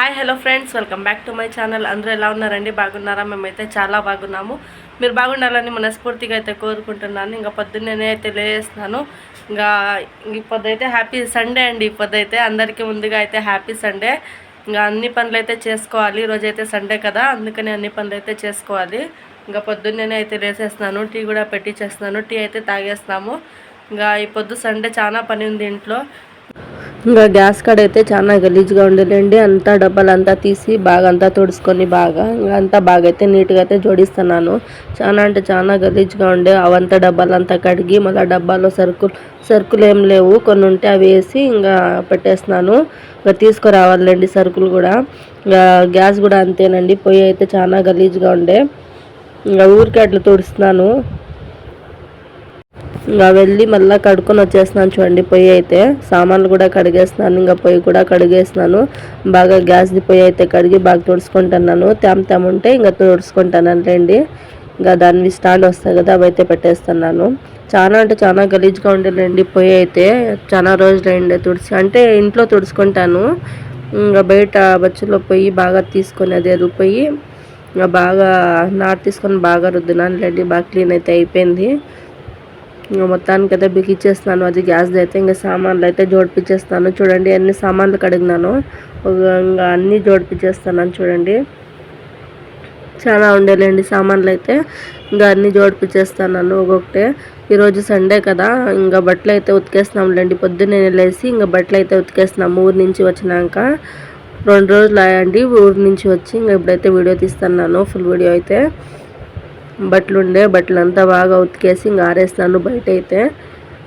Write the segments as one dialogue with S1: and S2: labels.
S1: Hi hello friends, welcome back to my channel. అందరూ ఎలా ఉన్నారండి? బాగున్నారా? మేమైతే చాలా బాగున్నాము. మీరు బాగుండాలని మనస్ఫూర్తిగా అయితే కోరుకుంటున్నాను. ఇంకా పొద్దున్నే అయితే లేస్తున్నాను. ఇంకా ఇప్పుడైతే హ్యాపీ సండే అండి. ఇప్పుడైతే అందరికీ ముందుగా అయితే హ్యాపీ సండే. ఇంకా అన్ని పనులు అయితే చేసుకోవాలి. ఈరోజైతే సండే కదా, అందుకని అన్ని పనులు అయితే చేసుకోవాలి. ఇంకా పొద్దున్నే అయితే లేసేస్తున్నాను. టీ కూడా పెట్టించేస్తున్నాను. టీ అయితే తాగేస్తున్నాము. ఇంకా ఈ పొద్దు సండే చాలా పని ఉంది ఇంట్లో. ఇంకా గ్యాస్ కాడ అయితే చాలా గలీజ్గా ఉండేదండి. అంతా డబ్బాలంతా తీసి బాగా అంతా తుడుచుకొని బాగా అంతా బాగా అయితే నీట్గా అయితే జోడిస్తున్నాను. చాలా అంటే చాలా గలీజ్గా ఉండే అవంతా డబ్బాలంతా కడిగి మళ్ళీ డబ్బాలో సరుకులు ఏం లేవు, కొన్ని ఉంటే అవి వేసి ఇంకా పెట్టేస్తున్నాను. ఇంకా తీసుకురావాలండి సరుకులు కూడా. ఇంకా గ్యాస్ కూడా అంతేనండి, పొయ్యి అయితే చాలా గలీజ్గా ఉండే. ఇంకా ఊరికి అట్లా తుడుస్తున్నాను. ఇంకా వెళ్ళి మళ్ళీ కడుక్కొని వచ్చేస్తున్నాను. చూడండి, పొయ్యి అయితే సామాన్లు కూడా కడిగేస్తున్నాను. ఇంకా పొయ్యి కూడా కడిగేస్తున్నాను. బాగా గ్యాస్ది పొయ్యి అయితే కడిగి బాగా తుడుచుకుంటున్నాను. తేమ ఉంటే ఇంకా తుడుచుకుంటాను అండి. ఇంకా దాని స్టాండ్ వస్తాయి కదా, అవి అయితే పెట్టేస్తున్నాను. చాలా అంటే చాలా గలీజ్గా ఉండేదండి పొయ్యి అయితే. చాలా రోజులు అయింది తుడిచి, అంటే ఇంట్లో తుడుచుకుంటాను. ఇంకా బయట బచ్చులో పొయ్యి బాగా తీసుకొని అదే రుబ్బొయ్యి ఇంకా బాగా నాటు తీసుకొని బాగా రుద్దునాను లేండి. బాగా క్లీన్ అయితే అయిపోయింది. ఇంకా మొత్తానికి అయితే బిగిచ్చేస్తున్నాను అది గ్యాస్ది అయితే. ఇంకా సామాన్లు అయితే జోడిపించేస్తాను. చూడండి అన్ని సామాన్లు కడిగినాను. ఇంకా అన్నీ జోడిపించేస్తున్నాను. చూడండి చాలా ఉండేలేండి సామాన్లు అయితే. ఇంకా అన్నీ జోడిపించేస్తున్నాను ఒక్కొక్కటే. ఈరోజు సండే కదా, ఇంకా బట్టలు అయితే ఉతికేస్తున్నాంలేండి. పొద్దున్నే లేసి ఇంకా బట్టలు అయితే ఉతికేస్తున్నాము. ఊరి నుంచి వచ్చినాక 2 రోజులు అయ్యండి ఊరి నుంచి వచ్చి. ఇంకా ఇప్పుడైతే వీడియో తీస్తున్నాను, ఫుల్ వీడియో అయితే. బట్టలంతా బాగా ఉతికేసి ఇంకా ఆరేస్తున్నాను బయట అయితే.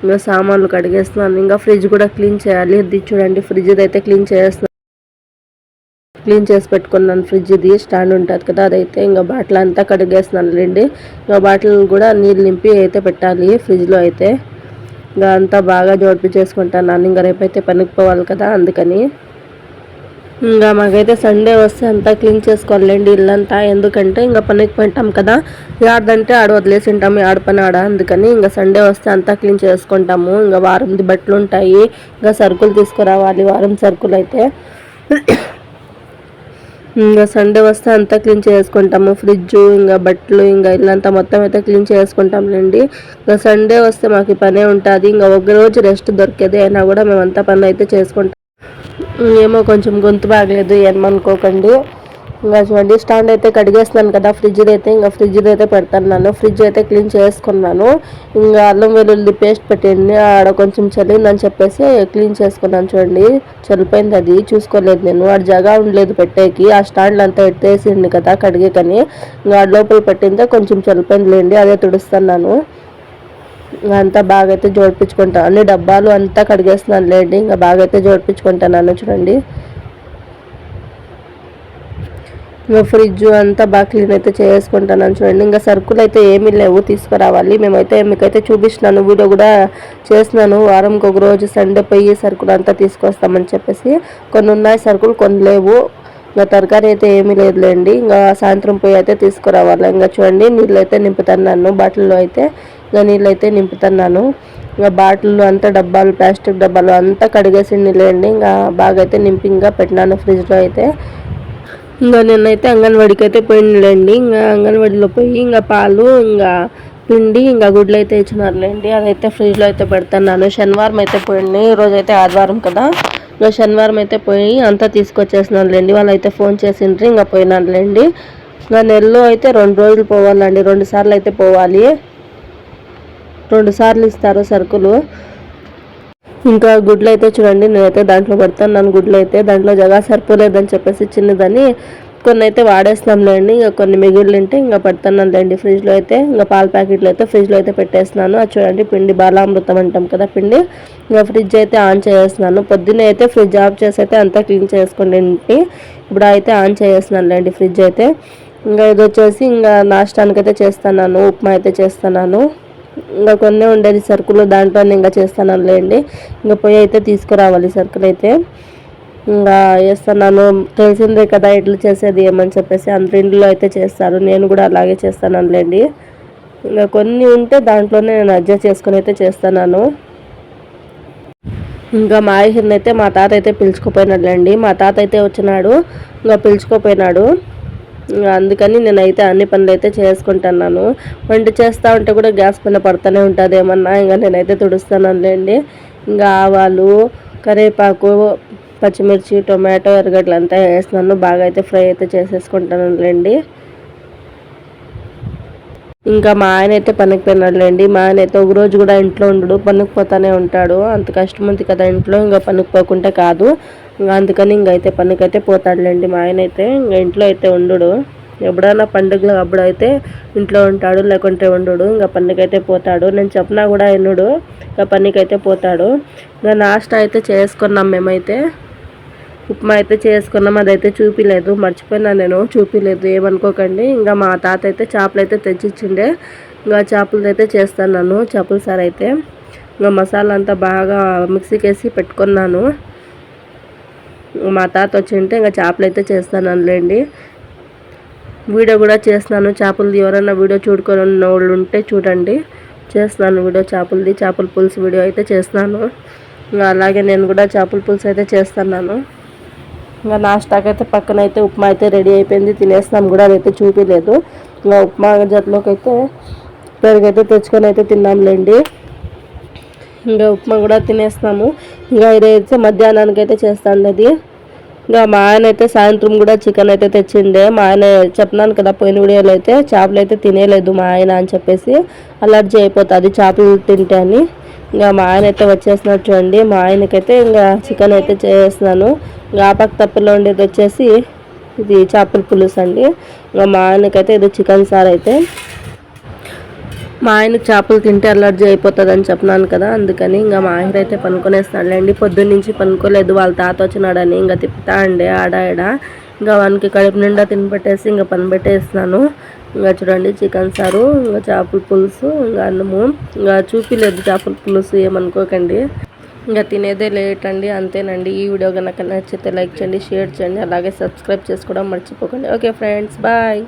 S1: ఇంకా సామాన్లు కడిగేస్తున్నాను. ఇంకా ఫ్రిడ్జ్ కూడా క్లీన్ చేయాలి. ఇది చూడండి, ఫ్రిడ్జ్ అయితే క్లీన్ చేసి పెట్టుకున్నాను. ఫ్రిడ్జ్ది స్టాండ్ ఉంటుంది కదా, అదైతే ఇంకా బాటిల్ అంతా కడిగేస్తున్నాను లేండి. ఇంకా బాటిల్ కూడా నీళ్ళు నింపి అయితే పెట్టాలి ఫ్రిడ్జ్లో అయితే. ఇంకా అంతా బాగా జోడిపించేసుకుంటాను. ఇంకా రేపైతే పనికి పోవాలి కదా, అందుకని. ఇంకా మాకైతే సండే వస్తే అంతా క్లీన్ చేసుకోవాలండి ఇల్లంతా. ఎందుకంటే ఇంకా పనికి పెట్టాం కదా, ఆడదంటే ఆడ వదిలేసి ఉంటాము, ఆడ పని ఆడ. అందుకని ఇంకా సండే వస్తే అంతా క్లీన్ చేసుకుంటాము. ఇంకా వారంది బట్టలు ఉంటాయి, ఇంకా సరుకులు తీసుకురావాలి, వారం సరుకులు అయితే. ఇంకా సండే వస్తే అంతా క్లీన్ చేసుకుంటాము. ఫ్రిడ్జ్ ఇంకా బట్టలు ఇంకా ఇల్లంతా మొత్తం అయితే క్లీన్ చేసుకుంటాంలేండి. ఇంకా సండే వస్తే మాకు పనే ఉంటుంది. ఇంకా ఒక రోజు రెస్ట్ దొరికేది అయినా కూడా మేమంతా పని అయితే చేసుకుంటాం. ఏమో కొంచెం గొంతు బాగలేదు, ఏమనుకోకండి. ఇంకా చూడండి స్టాండ్ అయితే కడిగేస్తున్నాను కదా ఫ్రిడ్జ్ అయితే. ఇంకా ఫ్రిడ్జ్ అయితే పెడతాను. ఫ్రిడ్జ్ అయితే క్లీన్ చేసుకున్నాను. ఇంకా అల్లం వెల్లుల్లి పేస్ట్ పెట్టింది, ఆడ కొంచెం చల్లిందని చెప్పేసి క్లీన్ చేసుకున్నాను. చూడండి చల్లిపోయింది, అది చూసుకోలేదు నేను. ఆడ జగా ఉండలేదు పెట్టేకి. ఆ స్టాండ్లు అంతా ఎత్తేసింది కదా కడిగేకని. ఇంకా లోపల పెట్టిందే కొంచెం చల్లిపోయింది లేండి, అదే తుడుస్తున్నాను. అంతా బాగా అయితే జోడిపించుకుంటాను. అన్ని డబ్బాలు అంతా కడిగేస్తున్నాను లేండి. ఇంకా బాగా అయితే జోడిపించుకుంటాను. చూడండి ఇంకా ఫ్రిడ్జ్ అంతా బాగా క్లీన్ అయితే చేసుకుంటాను. చూడండి ఇంకా సరుకులు అయితే ఏమీ లేవు, తీసుకురావాలి. మేమైతే మీకైతే చూపిస్తున్నాను, వీడియో కూడా చేస్తున్నాను. వారంకి ఒక రోజు సండే పోయి సరుకులు అంతా తీసుకొస్తామని చెప్పేసి. కొన్ని ఉన్నాయి సరుకులు, కొన్ని లేవు. ఇంకా తరకారీ అయితే ఏమీ లేదులేండి. ఇంకా సాయంత్రం పోయి అయితే తీసుకురావాలి. ఇంకా చూడండి నీళ్ళు అయితే నింపుతున్నాను బాటిల్లో అయితే. ఇంకా నీళ్ళు అయితే నింపుతున్నాను. ఇంకా బాటిల్ అంతా డబ్బాలు, ప్లాస్టిక్ డబ్బాలు అంతా కడిగేసి నీళ్ళండి. ఇంకా బాగా అయితే నింపి ఇంకా పెట్టినాను ఫ్రిడ్జ్లో అయితే. ఇంకా నిన్నైతే అంగన్వాడికి అయితే పోయిందండి. ఇంకా అంగన్వాడిలో పోయి ఇంకా పాలు, ఇంకా పిండి, ఇంకా గుడ్లు అయితే ఇచ్చినారులేండి. అదైతే ఫ్రిడ్జ్లో అయితే పెడుతున్నాను. శనివారం అయితే పోయింది, ఈరోజు అయితే ఆదివారం కదా. ఇంకా శనివారం అయితే పోయి అంతా తీసుకొచ్చేసినారులేండి. వాళ్ళు అయితే ఫోన్ చేసిండ్రు, ఇంకా పోయినారులేండి. ఇంకా నెలలో అయితే 2 రోజులు పోవాలండి, 2 సార్లు అయితే పోవాలి. 2 సార్లు ఇస్తారు సరుకులు. ఇంకా గుడ్లు అయితే చూడండి నేనైతే దాంట్లో పెడతాను. గుడ్లు అయితే దాంట్లో జగా సరిపోలేదని చెప్పేసి చిన్నదని కొన్ని అయితే వాడేస్తున్నాంలేండి. ఇంకా కొన్ని మిగిలింటే ఇంకా పెడతానండి ఫ్రిడ్జ్లో అయితే. ఇంకా పాల ప్యాకెట్లు అయితే ఫ్రిడ్జ్లో అయితే పెట్టేస్తున్నాను. అది చూడండి పిండి బాలామృతం అంటాం కదా పిండి. ఇంకా ఫ్రిడ్జ్ అయితే ఆన్ చేస్తున్నాను. పొద్దున్నే అయితే ఫ్రిడ్జ్ ఆఫ్ చేసి అయితే అంతా క్లీన్ చేసుకోండి. ఇప్పుడు అయితే ఆన్ చేస్తున్నానులేండి ఫ్రిడ్జ్ అయితే. ఇంకా ఇది వచ్చేసి ఇంకా నాష్టానికి అయితే చేస్తున్నాను, ఉప్మా అయితే చేస్తున్నాను. ఇంకా కొన్ని ఉండేది సరుకులు, దాంట్లోనే ఇంకా చేస్తానులేండి. ఇంకా పోయి అయితే తీసుకురావాలి సరుకులు అయితే. ఇంకా వేస్తున్నాను, తెలిసిందే కదా ఇట్లా చేసేది ఏమని చెప్పేసి. అందరి ఇంట్లో అయితే చేస్తారు, నేను కూడా అలాగే చేస్తానులేండి. ఇంకా కొన్ని ఉంటే దాంట్లోనే నేను అడ్జస్ట్ చేసుకుని అయితే చేస్తున్నాను. ఇంకా మాహిర్ని అయితే మా తాత అయితే పిలుచుకుపోయినాడులేండి. మా తాత అయితే వచ్చినాడు, ఇంకా పిలుచుకోపోయినాడు. అందుకని నేనైతే అన్ని పనులు అయితే చేసుకుంటున్నాను. వంట చేస్తూ ఉంటే కూడా గ్యాస్ పైన పడుతూనే ఉంటుంది ఏమన్నా, ఇంకా నేనైతే తుడుస్తానులేండి. ఇంకా ఆవాలు, కరివేపాకు, పచ్చిమిర్చి, టొమాటో, ఎర్రగడ్డలు అంతా వేస్తున్నాను. బాగా అయితే ఫ్రై అయితే చేసేసుకుంటానులేండి. ఇంకా మా ఆయన అయితే పనికి పోయినాడులేండి. మా ఆయన అయితే ఒక రోజు కూడా ఇంట్లో ఉండడు, పనికి పోతానే ఉంటాడు. అంత కష్టం ఉంది కదా ఇంట్లో, ఇంకా పనికి పోకుంటే కాదు. ఇంకా అందుకని ఇంకైతే పనికైతే పోతాడులేండి మా ఆయన అయితే. ఇంకా ఇంట్లో అయితే ఉండడు. ఎప్పుడైనా పండుగలు అప్పుడైతే ఇంట్లో ఉంటాడు, లేకుంటే ఉండడు. ఇంకా పనికైతే పోతాడు. నేను చెప్పినా కూడా వినడు, ఇంకా పనికైతే పోతాడు. ఇంకా నాష్టా అయితే చేసుకున్నాం మేమైతే. ఉప్మా అయితే చేసుకున్నాం, అదైతే చూపిలేదు, మర్చిపోయినా నేను, చూపిలేదు ఏమనుకోకండి. ఇంకా మా తాత అయితే చేపలు అయితే తెచ్చిచ్చిండే, ఇంకా చేపలు అయితే చేస్తున్నాను. చేపల సారు అయితే ఇంకా మసాలా అంతా బాగా మిక్సీకి వేసి పెట్టుకున్నాను. మా తాత వచ్చింటే ఇంకా చేపలు అయితే చేస్తానులేండి. వీడియో కూడా చేస్తున్నాను చేపలది. ఎవరైనా వీడియో చూడుకొని ఉన్న వాళ్ళు ఉంటే చూడండి, చేస్తున్నాను వీడియో చేపలది. చేపల పులుసు వీడియో అయితే చేస్తున్నాను. ఇంకా అలాగే నేను కూడా చేపల పులుసు అయితే చేస్తున్నాను. ఇంకా నాష్టాకైతే పక్కన అయితే ఉప్మా అయితే రెడీ అయిపోయింది, తినేస్తాం కూడా, అదైతే చూపించలేదు. ఇంకా ఉప్మా జట్లోకి అయితే పెరుగైతే తెచ్చుకొని అయితే తిన్నాంలేండి. ఇంకా ఉప్మా కూడా తినేస్తాము. ఇంకా ఇదైతే మధ్యాహ్నానికి అయితే చేస్తాను అది. ఇంకా మా ఆయన అయితే సాయంత్రం కూడా చికెన్ అయితే తెచ్చిండే. మా ఆయన చెప్పినాను కదా పోయిన వీడియోలో అయితే, చేపలు అయితే తినేలేదు మా ఆయన అని చెప్పేసి, అలర్జీ అయిపోతుంది చేపలు తింటే అని. ఇంకా మా ఆయన అయితే వచ్చేసినాడు చూడండి. మా ఆయనకైతే ఇంకా చికెన్ అయితే చేస్తున్నాను. ఇంకా ఆపక తప్పలో ఉండేది వచ్చేసి ఇది చేపల పులుసు అండి. ఇంకా మా ఆయనకైతే ఇది చికెన్ సార్ అయితే. మా ఆయనకు చేపలు తింటే అలర్జీ అయిపోతుంది అని చెప్పినాను కదా, అందుకని ఇంకా మా ఆయన అయితే పనుకొనేస్తాడులేండి. పొద్దున్న నుంచి పనుకోలేదు, వాళ్ళ తాత వచ్చినాడని ఇంకా తిప్పుతా అండి ఆడ ఆడ. ఇంకా వానికి కడుపు నిండా తినబెట్టేసి ఇంకా పని పెట్టేస్తున్నాను. ఇంకా చూడండి చికెన్ సారు, ఇంకా చేపల పులుసు, ఇంకా అన్నము. ఇంకా చూపిలేదు చేపల పులుసు ఏమనుకోకండి. ఇంకా తినేదే లేట్ అండి, అంతేనండి. ఈ వీడియో కనుక నచ్చితే లైక్ చేయండి, షేర్ చేయండి, అలాగే సబ్స్క్రైబ్ చేసుకోవడం మర్చిపోకండి. Okay friends, bye.